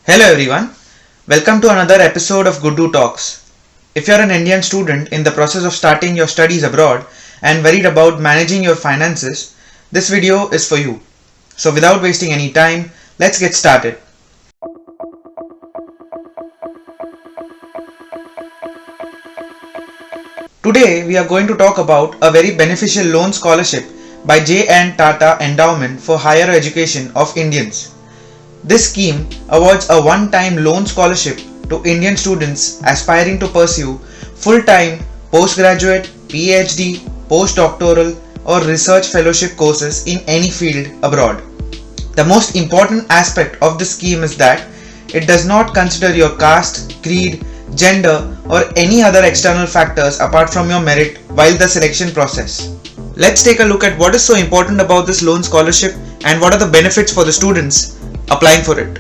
Hello everyone, welcome to another episode of Guddu Talks. If you're an Indian student in the process of starting your studies abroad and worried about managing your finances, this video is for you. So without wasting any time, let's get started. Today we are going to talk about a very beneficial loan scholarship by J.N. Tata Endowment for Higher Education of Indians. This scheme awards a one-time loan scholarship to Indian students aspiring to pursue full-time postgraduate, PhD, postdoctoral or research fellowship courses in any field abroad. The most important aspect of this scheme is that it does not consider your caste, creed, gender or any other external factors apart from your merit while the selection process. Let's take a look at what is so important about this loan scholarship and what are the benefits for the students applying for it.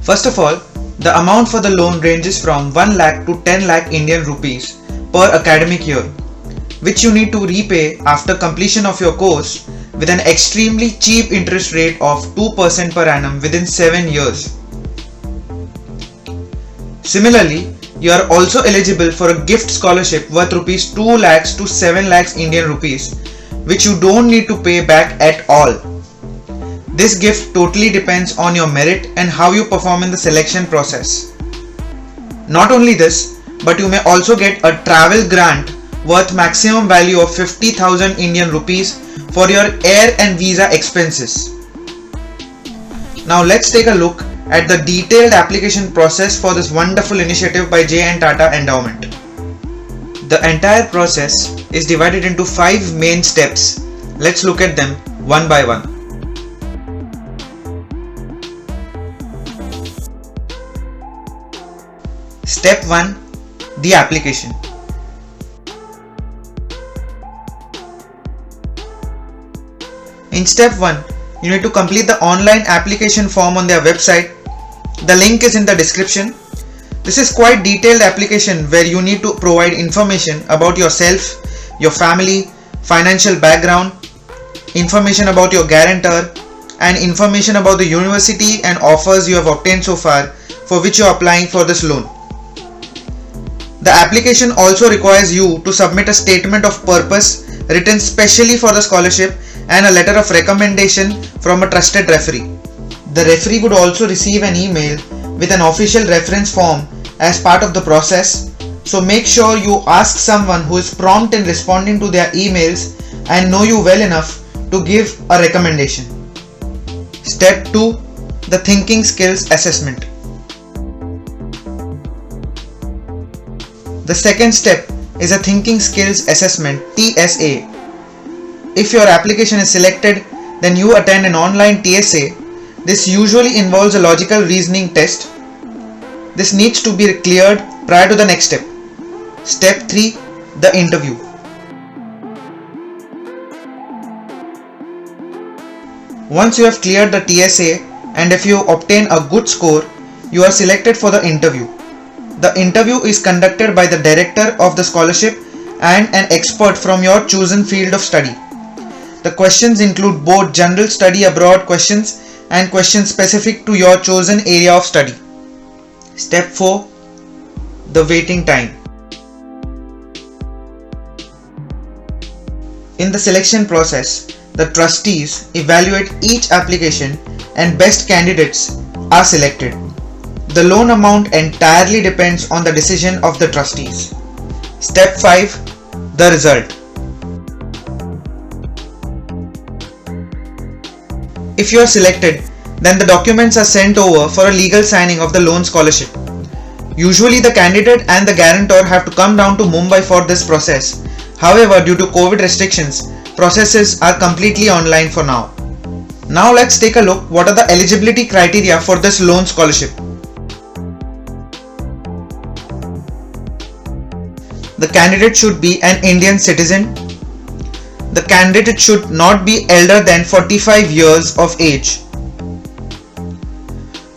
First of all, the amount for the loan ranges from 1 lakh to 10 lakh Indian rupees per academic year, which you need to repay after completion of your course with an extremely cheap interest rate of 2% per annum within 7 years. Similarly, you are also eligible for a gift scholarship worth rupees 2 lakhs to 7 lakhs Indian rupees, which you don't need to pay back at all. This gift totally depends on your merit and how you perform in the selection process. Not only this, but you may also get a travel grant worth maximum value of 50,000 Indian rupees for your air and visa expenses. Now let's take a look at the detailed application process for this wonderful initiative by J.N. Tata Endowment. The entire process is divided into 5 main steps. Let's look at them one by one. Step 1. The application. In step 1, you need to complete the online application form on their website. The link is in the description. This is quite detailed application where you need to provide information about yourself, your family, financial background, information about your guarantor, and information about the university and offers you have obtained so far for which you are applying for this loan. The application also requires you to submit a statement of purpose written specially for the scholarship and a letter of recommendation from a trusted referee. The referee would also receive an email with an official reference form as part of the process, so make sure you ask someone who is prompt in responding to their emails and know you well enough to give a recommendation. Step 2. The Thinking Skills Assessment. The second step is a Thinking Skills Assessment TSA. If your application is selected, then you attend an online TSA. This usually involves a logical reasoning test. This needs to be cleared prior to the next step. Step 3. The interview. Once you have cleared the TSA and if you obtain a good score, you are selected for the interview. The interview is conducted by the director of the scholarship and an expert from your chosen field of study. The questions include both general study abroad questions and questions specific to your chosen area of study. Step 4. The waiting time. In the selection process, the trustees evaluate each application and best candidates are selected. The loan amount entirely depends on the decision of the trustees. Step 5. The result. If you are selected, then the documents are sent over for a legal signing of the loan scholarship. Usually the candidate and the guarantor have to come down to Mumbai for this process. However, due to COVID restrictions, processes are completely online for now. Now let's take a look what are the eligibility criteria for this loan scholarship. The candidate should be an Indian citizen. The candidate should not be elder than 45 years of age.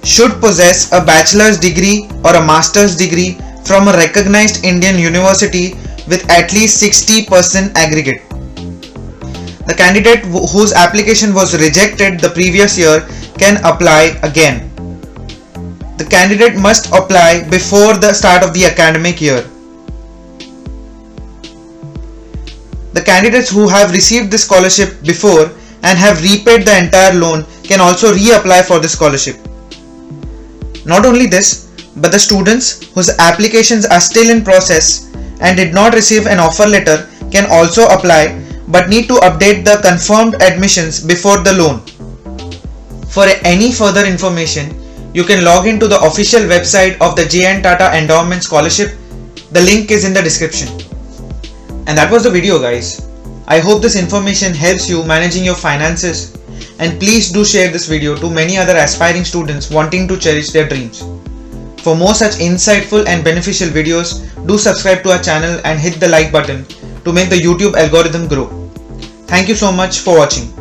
Should possess a bachelor's degree or a master's degree from a recognized Indian university with at least 60% aggregate. The candidate whose application was rejected the previous year can apply again. the candidate must apply before the start of the academic year. The candidates who have received this scholarship before and have repaid the entire loan can also reapply for the scholarship. Not only this, but the students whose applications are still in process and did not receive an offer letter can also apply but need to update the confirmed admissions before the loan. For any further information, you can log into the official website of the J.N. Tata Endowment Scholarship. The link is in the description. And that was the video, guys. I hope this information helps you managing your finances, and please do share this video to many other aspiring students wanting to cherish their dreams. For more such insightful and beneficial videos, do subscribe to our channel and hit the like button to make the YouTube algorithm grow. Thank you so much for watching.